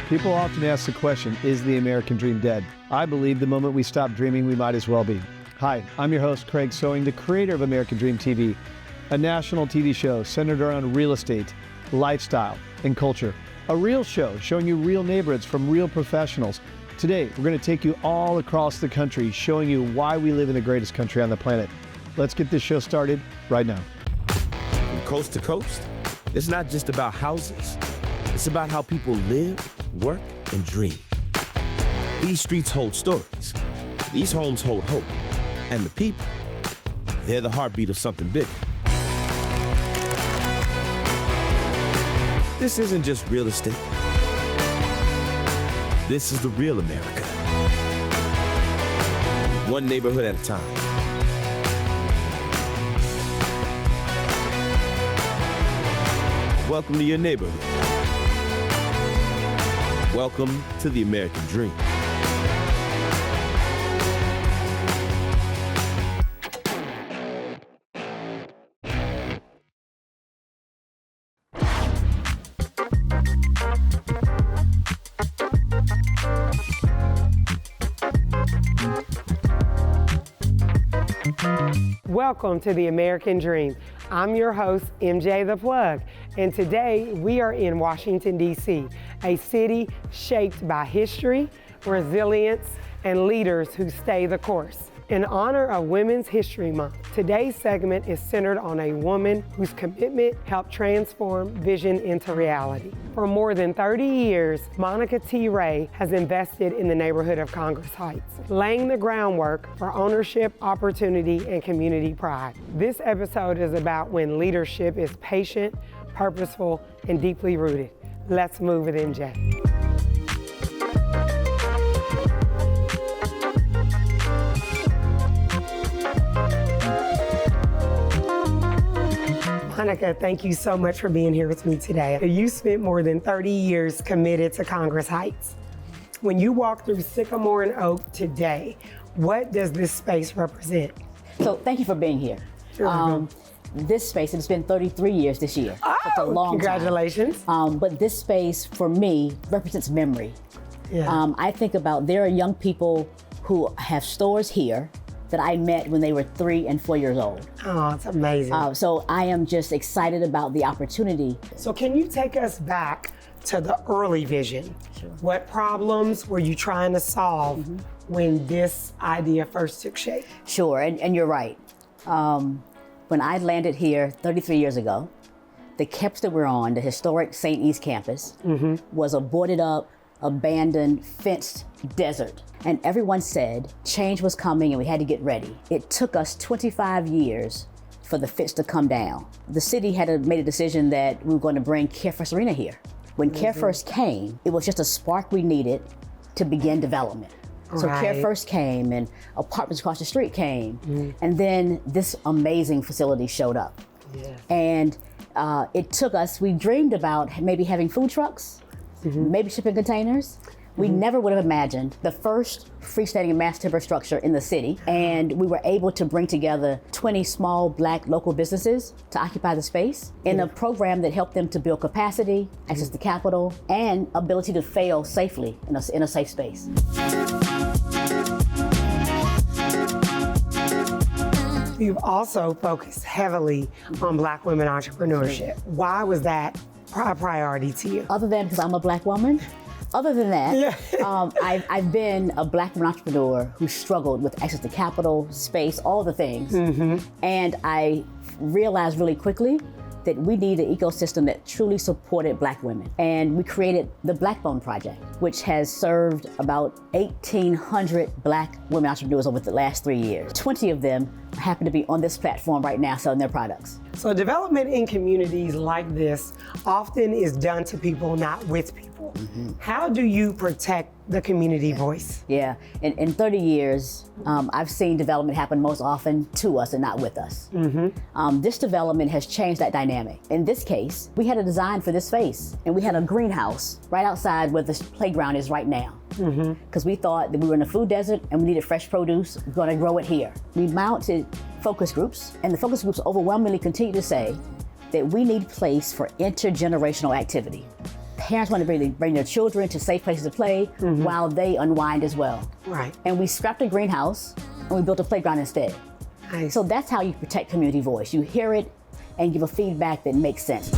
People often ask the question, is the American dream dead? I believe the moment we stop dreaming, we might as well be. Hi, I'm your host, Craig Sewing, the creator of American Dream TV, a national TV show centered around real estate, lifestyle, and culture. A real show showing you real neighborhoods from real professionals. Today, we're going to take you all across the country, showing you why we live in the greatest country on the planet. Let's get this show started right now. From coast to coast, it's not just about houses. It's about how people live, work, and dream. These streets hold stories. These homes hold hope. And the people, they're the heartbeat of something bigger. This isn't just real estate. This is the real America. One neighborhood at a time. Welcome to your neighborhood. Welcome to the American Dream. Welcome to the American Dream. I'm your host, MJ the Plug, and today we are in Washington, D.C., a city shaped by history, resilience, and leaders who stay the course. In honor of Women's History Month, today's segment is centered on a woman whose commitment helped transform vision into reality. For more than 30 years, Monica T. Ray has invested in the neighborhood of Congress Heights, laying the groundwork for ownership, opportunity, and community pride. This episode is about when leadership is patient, purposeful, and deeply rooted. Let's move with MJ. Monica, thank you so much for being here with me today. You spent more than 30 years committed to Congress Heights. When you walk through Sycamore and Oak today, what does this space represent? So thank you for being here. Sure. This space, it's been 33 years this year. Oh, it's a long congratulations. time. But this space, for me, represents memory. Yeah. I think about there are young people who have stores here that I met when they were 3 and 4 years old. Oh, it's amazing. So I am just excited about the opportunity. So can you take us back to the early vision? Sure. What problems were you trying to solve when this idea first took shape? Sure, and you're right. When I landed here 33 years ago, the campus that we're on, the historic St. East campus, was a boarded up, abandoned, fenced desert. And everyone said change was coming and we had to get ready. It took us 25 years for the fence to come down. The city had made a decision that we were going to bring Care First Arena here. When Care First came, it was just a spark we needed to begin development. So Right. Care First came and apartments across the street came. And then this amazing facility showed up. Yes. And it took us, we dreamed about maybe having food trucks, maybe shipping containers. We never would have imagined the first freestanding mass timber structure in the city. And we were able to bring together 20 small Black local businesses to occupy the space in a program that helped them to build capacity, access to capital, and ability to fail safely in a safe space. You've also focused heavily on Black women entrepreneurship. Why was that a priority to you? Other than because I'm a Black woman, other than that, I've been a Black woman entrepreneur who struggled with access to capital, space, all the things. And I realized really quickly that we need an ecosystem that truly supported Black women. And we created the Blackbone Project, which has served about 1,800 Black women entrepreneurs over the last 3 years. 20 of them happen to be on this platform right now selling their products. So development in communities like this often is done to people, not with people. How do you protect the community voice? Yeah, in 30 years, I've seen development happen most often to us and not with us. This development has changed that dynamic. In this case, we had a design for this space, and we had a greenhouse right outside where the playground is right now. Because we thought that we were in a food desert and we needed fresh produce, we're gonna grow it here. We mounted focus groups, and the focus groups overwhelmingly continue to say that we need a place for intergenerational activity. parents want to bring their children to safe places to play while they unwind as well. Right. And we scrapped a greenhouse and we built a playground instead. Nice. So that's how you protect community voice. You hear it and give a feedback that makes sense.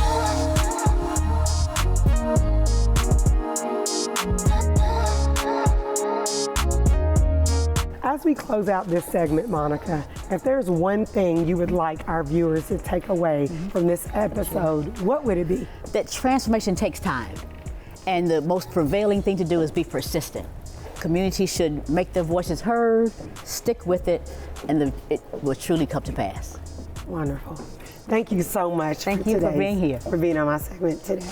As we close out this segment, Monica, if there's one thing you would like our viewers to take away from this episode, what would it be? That transformation takes time. And the most prevailing thing to do is be persistent. Communities should make their voices heard, stick with it, and it will truly come to pass. Wonderful. Thank you so much. Thank you for being here. For being on my segment today.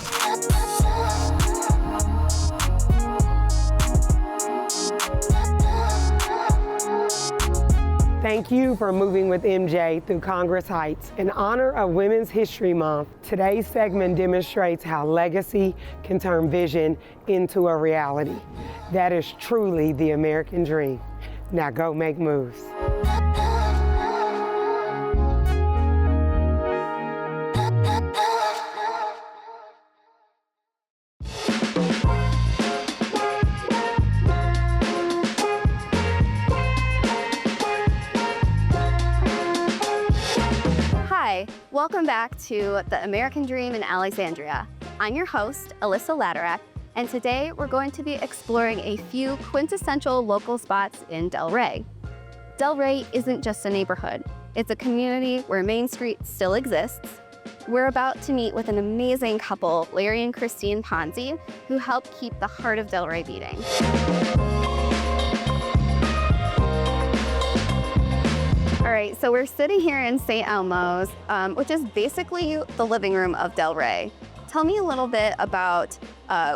Thank you for moving with MJ through Congress Heights. In honor of Women's History Month, today's segment demonstrates how legacy can turn vision into a reality. That is truly the American dream. Now go make moves. Hi, welcome back to The American Dream in Alexandria. I'm your host, Alyssa Laderack, and today we're going to be exploring a few quintessential local spots in Delray. Delray isn't just a neighborhood, it's a community where Main Street still exists. We're about to meet with an amazing couple, Larry and Christine Ponzi, who help keep the heart of Delray beating. All right, so we're sitting here in St. Elmo's, which is basically the living room of Delray. Tell me a little bit about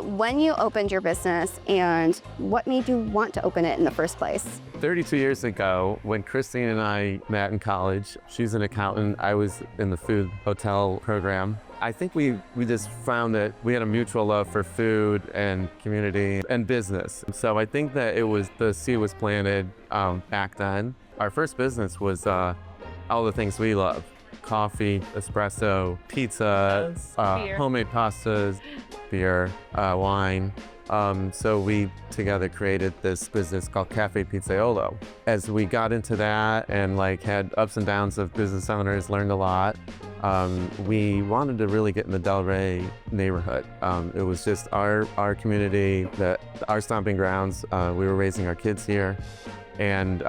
when you opened your business and what made you want to open it in the first place. 32 years ago, when Christine and I met in college, she's an accountant, I was in the food hotel program. I think we just found that we had a mutual love for food and community and business. So I think that the seed was planted back then. Our first business was all the things we love: coffee, espresso, pizza, homemade pastas, beer, wine. So we together created this business called Cafe Pizzaiolo. As we got into that and had ups and downs of business owners, learned a lot. We wanted to really get in the Delray neighborhood. It was just our community, our stomping grounds. We were raising our kids here. And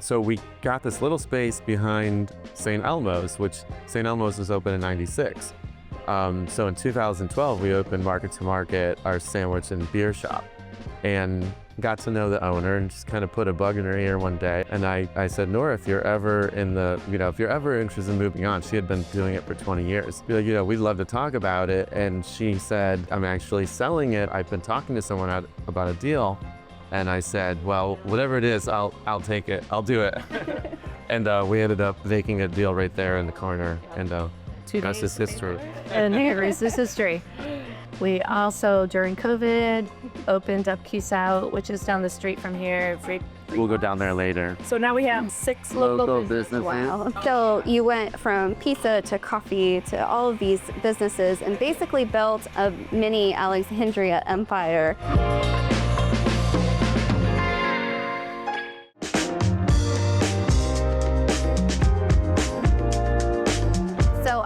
so we got this little space behind St. Elmo's, which St. Elmo's was open in '96. So in 2012, we opened Market to Market, our sandwich and beer shop, and got to know the owner and just kind of put a bug in her ear one day. And I said, Nora, if you're ever if you're ever interested in moving on, she had been doing it for 20 years. We'd love to talk about it. And she said, I'm actually selling it. I've been talking to someone about a deal. And I said, well, whatever it is, I'll take it. I'll do it. And we ended up making a deal right there in the corner. And that's just history. And here is this history. We also, during COVID, opened up Out, which is down the street from here. We'll go down there later. So now we have 6 local businesses. Wow. So you went from pizza to coffee to all of these businesses and basically built a mini Alexandria empire.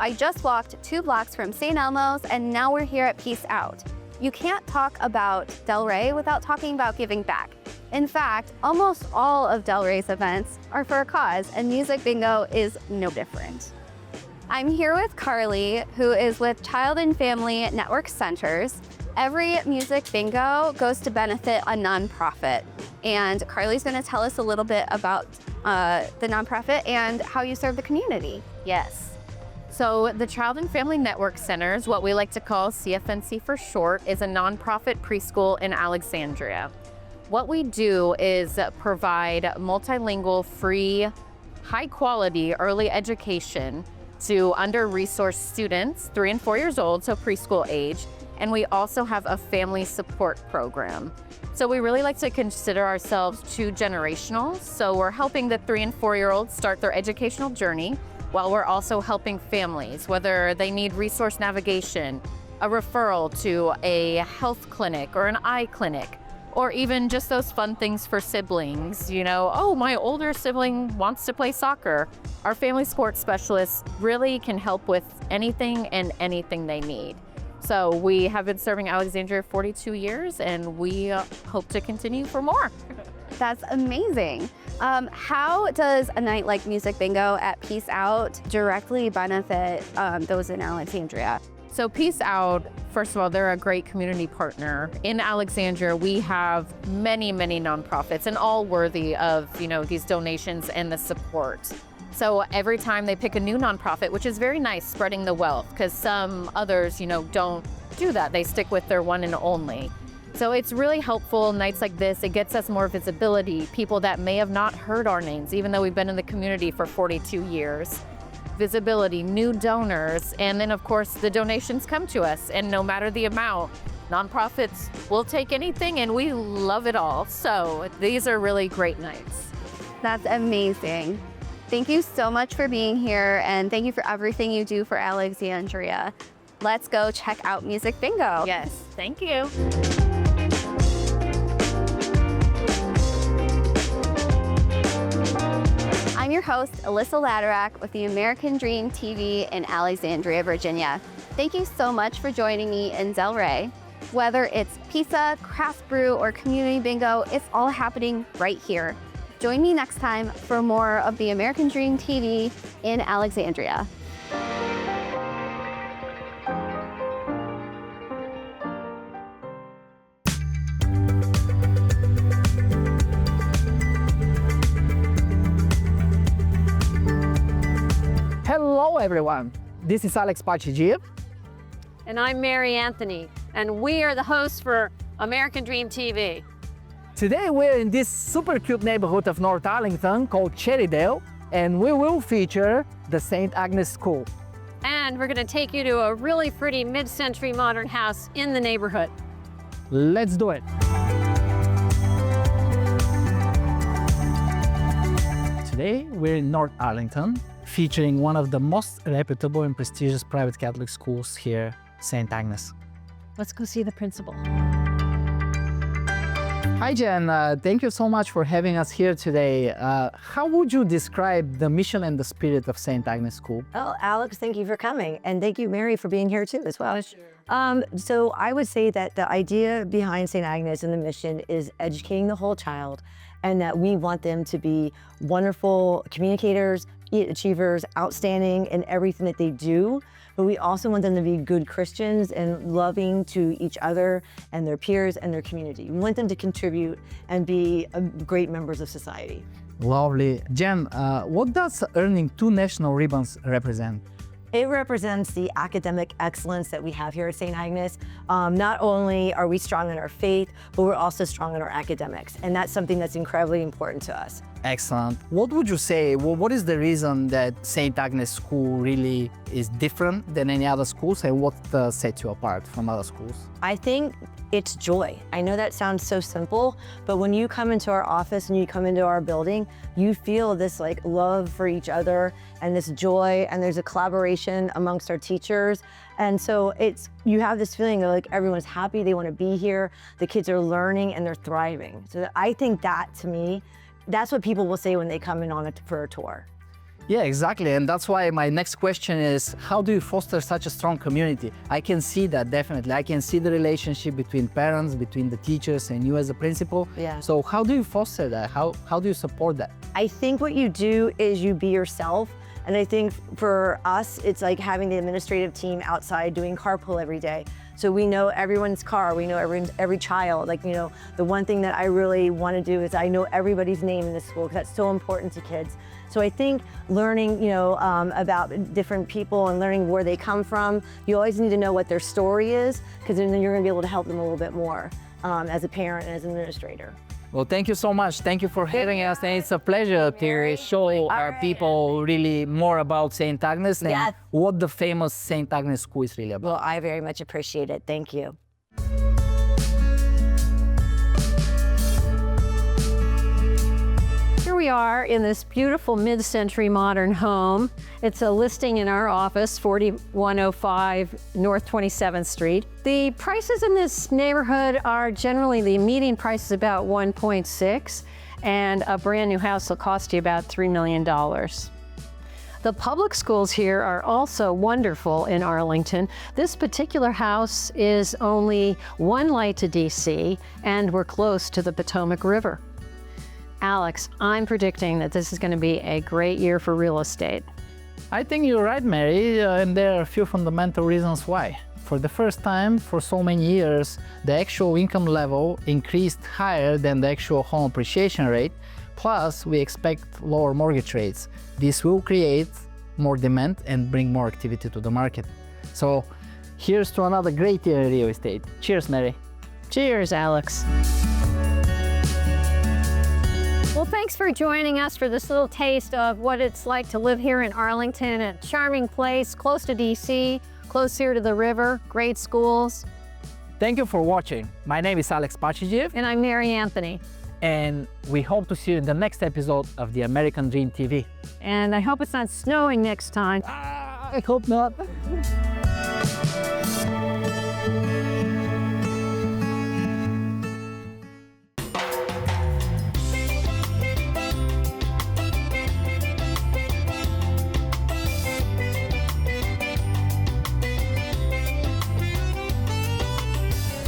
I just walked 2 blocks from St. Elmo's, and now we're here at Peace Out. You can't talk about Delray without talking about giving back. In fact, almost all of Delray's events are for a cause, and Music Bingo is no different. I'm here with Carly, who is with Child and Family Network Centers. Every Music Bingo goes to benefit a nonprofit, and Carly's going to tell us a little bit about the nonprofit and how you serve the community. Yes. So the Child and Family Network Centers, what we like to call CFNC for short, is a nonprofit preschool in Alexandria. What we do is provide multilingual, free, high-quality early education to under-resourced students, 3 and 4 years old, so preschool age, and we also have a family support program. So we really like to consider ourselves 2-generational, so we're helping the 3 and 4-year-olds start their educational journey, while we're also helping families, whether they need resource navigation, a referral to a health clinic or an eye clinic, or even just those fun things for siblings. You know, oh, my older sibling wants to play soccer. Our family sports specialists really can help with anything and anything they need. So we have been serving Alexandria 42 years, and we hope to continue for more. That's amazing. How does a night like Music Bingo at Peace Out directly benefit those in Alexandria? So Peace Out, first of all, they're a great community partner. In Alexandria, we have many, many nonprofits, and all worthy of, you know, these donations and the support. So every time they pick a new nonprofit, which is very nice, spreading the wealth, because some others, you know, don't do that. They stick with their one and only. So it's really helpful nights like this. It gets us more visibility, people that may have not heard our names, even though we've been in the community for 42 years. Visibility, new donors, and then of course the donations come to us, and no matter the amount, nonprofits will take anything, and we love it all. So these are really great nights. That's amazing. Thank you so much for being here, and thank you for everything you do for Alexandria. Let's go check out Music Bingo. Yes, thank you. I'm your host, Alyssa Laderack with the American Dream TV in Alexandria, Virginia. Thank you so much for joining me in Delray. Whether it's pizza, craft brew, or community bingo, it's all happening right here. Join me next time for more of the American Dream TV in Alexandria. Hello everyone, this is Alex Pachedzhiev. And I'm Mary Anthony, and we are the hosts for American Dream TV. Today we're in this super cute neighborhood of North Arlington called Cherrydale, and we will feature the St. Agnes School. And we're going to take you to a really pretty mid-century modern house in the neighborhood. Let's do it. Today we're in North Arlington, featuring one of the most reputable and prestigious private Catholic schools here, St. Agnes. Let's go see the principal. Hi Jen, thank you so much for having us here today. How would you describe the mission and the spirit of St. Agnes School? Well, Alex, thank you for coming. And thank you, Mary, for being here too as well. So I would say that the idea behind St. Agnes and the mission is educating the whole child, and that we want them to be wonderful communicators, achievers, outstanding in everything that they do. But we also want them to be good Christians and loving to each other and their peers and their community. We want them to contribute and be great members of society. Lovely. Jen, what does earning 2 national ribbons represent? It represents the academic excellence that we have here at St. Agnes. Not only are we strong in our faith, but we're also strong in our academics. And that's something that's incredibly important to us. Excellent. What would you say, what is the reason that St. Agnes School really is different than any other schools, and what sets you apart from other schools? I think it's joy. I know that sounds so simple, but when you come into our office and you come into our building, you feel this like love for each other and this joy, and there's a collaboration amongst our teachers. And so you have this feeling of like everyone's happy, they want to be here, the kids are learning and they're thriving. So I think that, to me, that's what people will say when they come in for a tour. Yeah, exactly. And that's why my next question is, how do you foster such a strong community? I can see that, definitely. I can see the relationship between parents, between the teachers, and you as a principal. Yeah. So how do you foster that? How do you support that? I think what you do is you be yourself. And I think for us, it's like having the administrative team outside doing carpool every day. So we know everyone's car, we know every child. Like, you know, the one thing that I really want to do is I know everybody's name in the school, because that's so important to kids. So I think learning, you know, about different people and learning where they come from, you always need to know what their story is, because then you're going to be able to help them a little bit more as a parent and as an administrator. Well, thank you so much. Thank you for having us. And it's a pleasure to show our people really more about St. Agnes and what the famous St. Agnes School is really about. Well, I very much appreciate it. Thank you. Here we are in this beautiful mid-century modern home. It's a listing in our office, 4105 North 27th Street. The prices in this neighborhood are generally, the median price is about 1.6, and a brand new house will cost you about $3 million. The public schools here are also wonderful in Arlington. This particular house is only one light to DC, and we're close to the Potomac River. Alex, I'm predicting that this is going to be a great year for real estate. I think you're right, Mary, and there are a few fundamental reasons why. For the first time for so many years, the actual income level increased higher than the actual home appreciation rate. Plus, we expect lower mortgage rates. This will create more demand and bring more activity to the market. So here's to another great year in real estate. Cheers, Mary. Cheers, Alex. Well, thanks for joining us for this little taste of what it's like to live here in Arlington, a charming place, close to DC, close here to the river, great schools. Thank you for watching. My name is Alex Pachedzhiev. And I'm Mary Anthony. And we hope to see you in the next episode of the American Dream TV. And I hope it's not snowing next time. I hope not.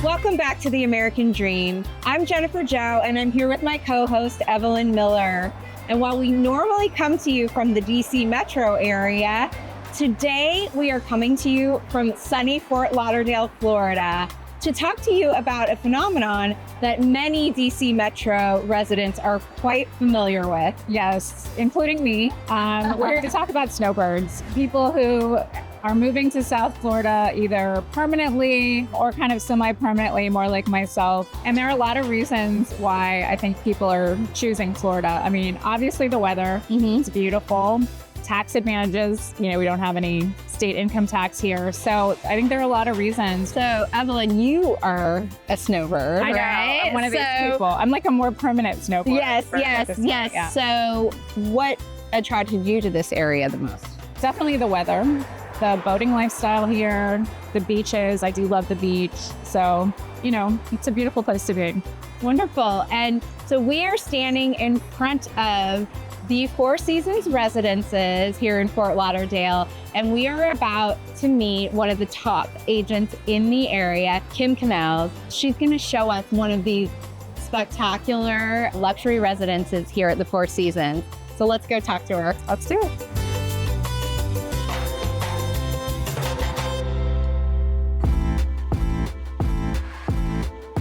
Welcome back to The American Dream. I'm Jennifer Joe, and I'm here with my co-host, Evelyn Miller. And while we normally come to you from the DC metro area, today we are coming to you from sunny Fort Lauderdale, Florida, to talk to you about a phenomenon that many DC metro residents are quite familiar with. Yes, including me. We're here to talk about snowbirds. People who are moving to South Florida either permanently or kind of semi-permanently, more like myself. And there are a lot of reasons why I think people are choosing Florida. I mean, obviously the weather, it's beautiful. Tax advantages, we don't have any state income tax here. So I think there are a lot of reasons. So Evelyn, you are a snowbird, I know, right? I'm one of these people. I'm like a more permanent snowbird. Yes. Yeah. So what attracted you to this area the most? Definitely the weather. The boating lifestyle here, the beaches. I do love the beach. So, it's a beautiful place to be. Wonderful. And so we are standing in front of the Four Seasons residences here in Fort Lauderdale, and we are about to meet one of the top agents in the area, Kim Canals. She's going to show us one of these spectacular luxury residences here at the Four Seasons. So let's go talk to her. Let's do it.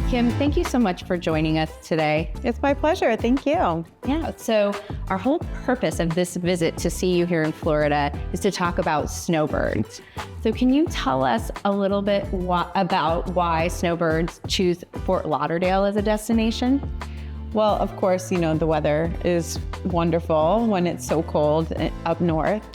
Kim, thank you so much for joining us today. It's my pleasure. Thank you. Yeah, so our whole purpose of this visit to see you here in Florida is to talk about snowbirds. So can you tell us a little bit about why snowbirds choose Fort Lauderdale as a destination? Well, of course, the weather is wonderful when it's so cold up north,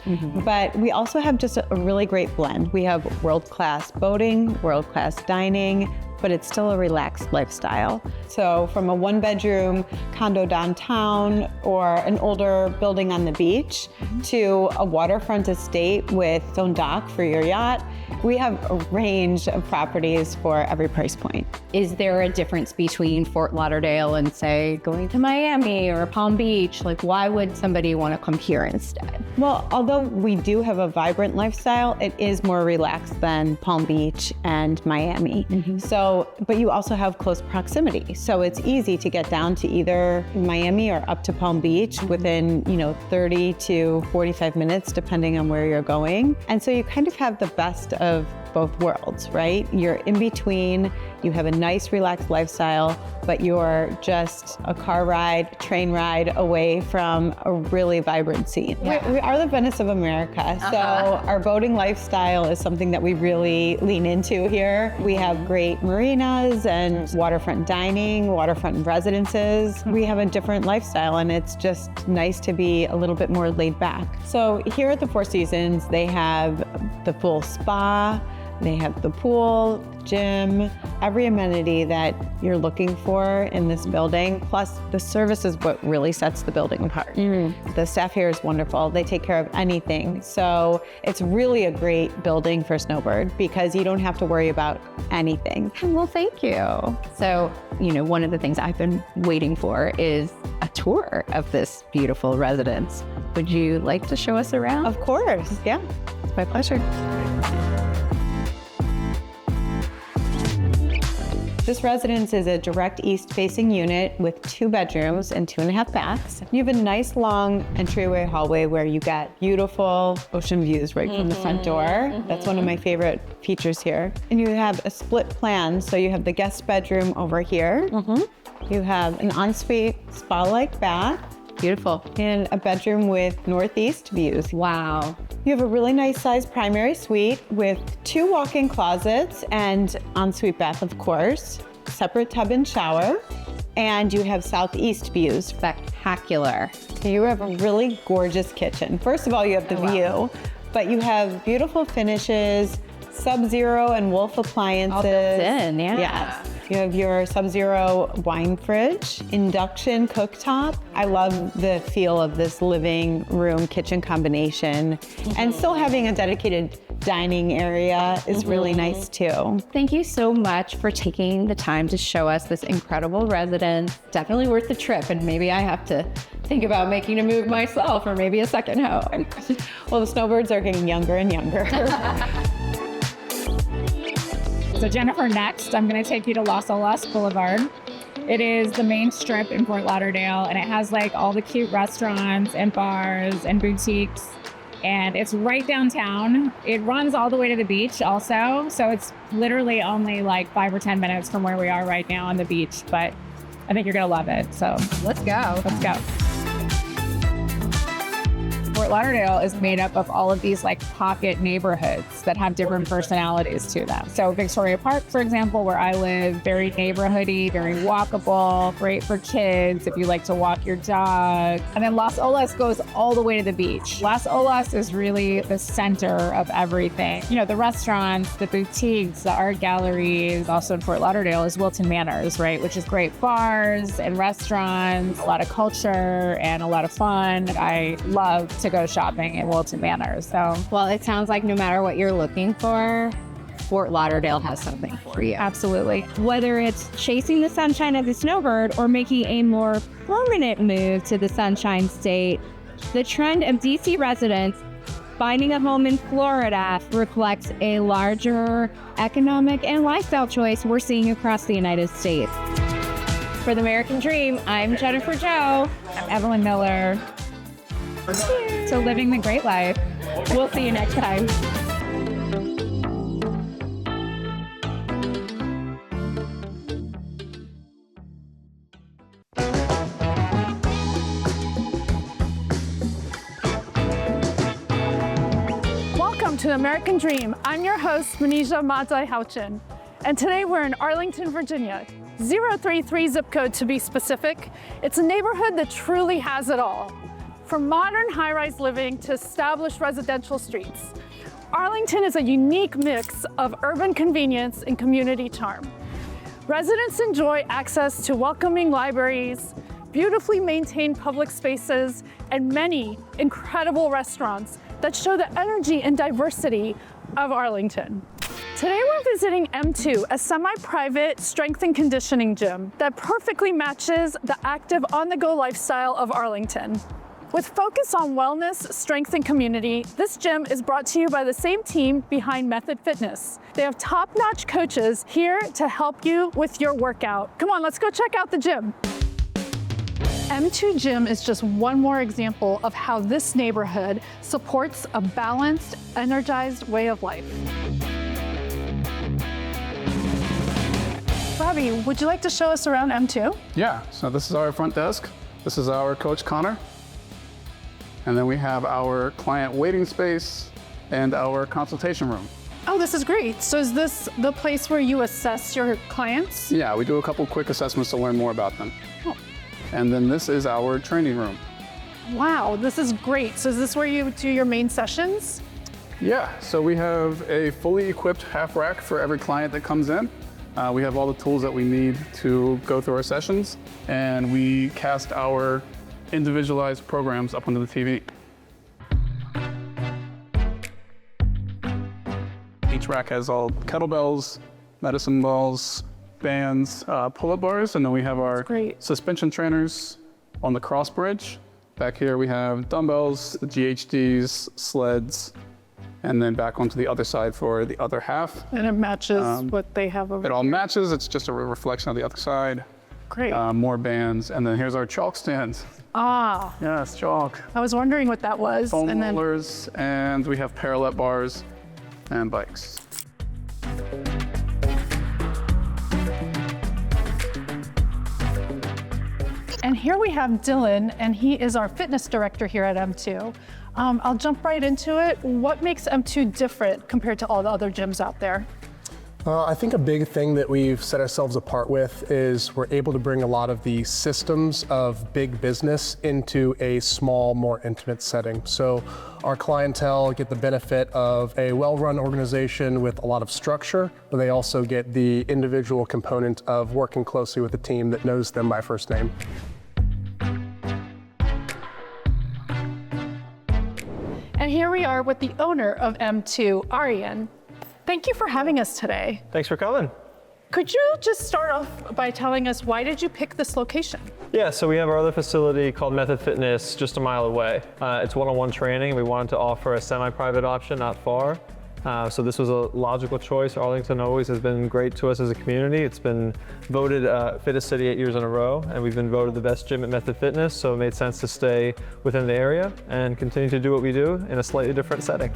but we also have just a really great blend. We have world-class boating, world-class dining, but it's still a relaxed lifestyle. So from a one-bedroom condo downtown or an older building on the beach to a waterfront estate with its own dock for your yacht, we have a range of properties for every price point. Is there a difference between Fort Lauderdale and, say, going to Miami or Palm Beach? Like, why would somebody want to come here instead? Well, although we do have a vibrant lifestyle, it is more relaxed than Palm Beach and Miami. So, but you also have close proximity. So it's easy to get down to either Miami or up to Palm Beach within, 30 to 45 minutes, depending on where you're going. And so you kind of have the best of both worlds, right? You're in between, you have a nice relaxed lifestyle, but you're just a car ride, train ride away from a really vibrant scene. Yeah. We are the Venice of America, so our boating lifestyle is something that we really lean into here. We have great marinas and waterfront dining, waterfront residences. We have a different lifestyle, and it's just nice to be a little bit more laid back. So here at the Four Seasons, they have the full spa, They have the pool, gym, every amenity that you're looking for in this building. Plus, the service is what really sets the building apart. The staff here is wonderful. They take care of anything. So it's really a great building for Snowbird because you don't have to worry about anything. Well, thank you. So, one of the things I've been waiting for is a tour of this beautiful residence. Would you like to show us around? Of course, yeah. It's my pleasure. This residence is a direct east-facing unit with 2 bedrooms and 2.5 baths. You have a nice long entryway hallway where you get beautiful ocean views right from the front door. That's one of my favorite features here. And you have a split plan, so you have the guest bedroom over here. You have an ensuite spa-like bath. Beautiful. And a bedroom with northeast views. Wow. You have a really nice sized primary suite with 2 walk-in closets and ensuite bath, of course, separate tub and shower, and you have southeast views. Spectacular. You have a really gorgeous kitchen. First of all, you have the view, but you have beautiful finishes, Sub-Zero and Wolf appliances. All built in, yeah. Yes. You have your Sub-Zero wine fridge, induction cooktop. I love the feel of this living room kitchen combination. And still having a dedicated dining area is really nice too. Thank you so much for taking the time to show us this incredible residence. Definitely worth the trip, and maybe I have to think about making a move myself or maybe a second home. Well, the snowbirds are getting younger and younger. So Jennifer, next, I'm going to take you to Las Olas Boulevard. It is the main strip in Fort Lauderdale, and it has like all the cute restaurants and bars and boutiques, and it's right downtown. It runs all the way to the beach also, so it's literally only like 5 or 10 minutes from where we are right now on the beach, but I think you're going to love it. So let's go. Let's go. Fort Lauderdale is made up of all of these like pocket neighborhoods that have different personalities to them. So Victoria Park, for example, where I live, very neighborhoody, very walkable, great for kids if you like to walk your dog. And then Las Olas goes all the way to the beach. Las Olas is really the center of everything. The restaurants, the boutiques, the art galleries. Also in Fort Lauderdale is Wilton Manors, right? Which is great bars and restaurants, a lot of culture and a lot of fun. I love to go shopping in Wilton Manors. So, well, it sounds like no matter what you're looking for, Fort Lauderdale has something for you. Absolutely. Whether it's chasing the sunshine of the snowbird or making a more permanent move to the Sunshine State, the trend of DC residents finding a home in Florida reflects a larger economic and lifestyle choice we're seeing across the United States. For the American Dream, I'm Jennifer Joe. I'm Evelyn Miller. Cheers. So living the great life. We'll see you next time. Welcome to the American Dream. I'm your host, Manija Madzai-Houchin. And today we're in Arlington, Virginia. 033 zip code to be specific. It's a neighborhood that truly has it all. From modern high-rise living to established residential streets, Arlington is a unique mix of urban convenience and community charm. Residents enjoy access to welcoming libraries, beautifully maintained public spaces, and many incredible restaurants that show the energy and diversity of Arlington. Today we're visiting M2, a semi-private strength and conditioning gym that perfectly matches the active on-the-go lifestyle of Arlington. With focus on wellness, strength, and community, this gym is brought to you by the same team behind Method Fitness. They have top-notch coaches here to help you with your workout. Come on, let's go check out the gym. M2 Gym is just one more example of how this neighborhood supports a balanced, energized way of life. Robbie, would you like to show us around M2? Yeah, so this is our front desk. This is our coach, Connor. And then we have our client waiting space and our consultation room. Oh, this is great. So is this the place where you assess your clients? Yeah, we do a couple quick assessments to learn more about them. Oh. And then this is our training room. Wow, this is great. So is this where you do your main sessions? Yeah, so we have a fully equipped half rack for every client that comes in. We have all the tools that we need to go through our sessions, and we cast our individualized programs up onto the TV. Each rack has all kettlebells, medicine balls, bands, pull-up bars, and then we have our suspension trainers on the cross bridge. Back here we have dumbbells, the GHDs, sleds, and then back onto the other side for the other half. And it matches what they have over It all matches, it's just a reflection of the other side. Great. More bands, and then here's our chalk stands. Ah. Yes, chalk. I was wondering what that was. Foam rollers, and we have parallel bars and bikes. And here we have Dylan, and he is our fitness director here at M2. I'll jump right into it. What makes M2 different compared to all the other gyms out there? I think a big thing that we've set ourselves apart with is we're able to bring a lot of the systems of big business into a small, more intimate setting. So our clientele get the benefit of a well-run organization with a lot of structure, but they also get the individual component of working closely with a team that knows them by first name. And here we are with the owner of M2, Aryan. Thank you for having us today. Thanks for coming. Could you just start off by telling us, why did you pick this location? Yeah, so we have our other facility called Method Fitness just a mile away. It's one-on-one training, and we wanted to offer a semi-private option not far. So this was a logical choice. Arlington always has been great to us as a community. It's been voted fittest city 8 years in a row, and we've been voted the best gym at Method Fitness, so it made sense to stay within the area and continue to do what we do in a slightly different setting.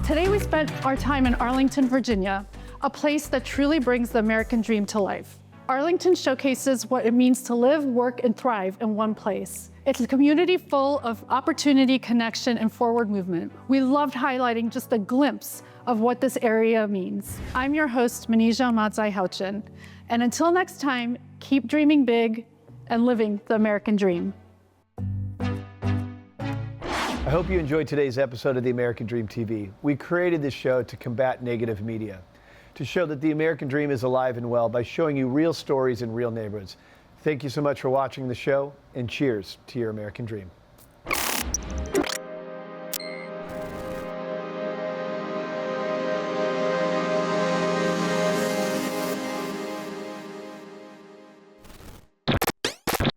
Today we spent our time in Arlington, Virginia, a place that truly brings the American dream to life. Arlington showcases what it means to live, work, and thrive in one place. It's a community full of opportunity, connection, and forward movement. We loved highlighting just a glimpse of what this area means. I'm your host, Manija Matzai-Houchin, and until next time, keep dreaming big and living the American dream. I hope you enjoyed today's episode of the American Dream TV. We created this show to combat negative media, to show that the American dream is alive and well by showing you real stories in real neighborhoods. Thank you so much for watching the show, and cheers to your American dream.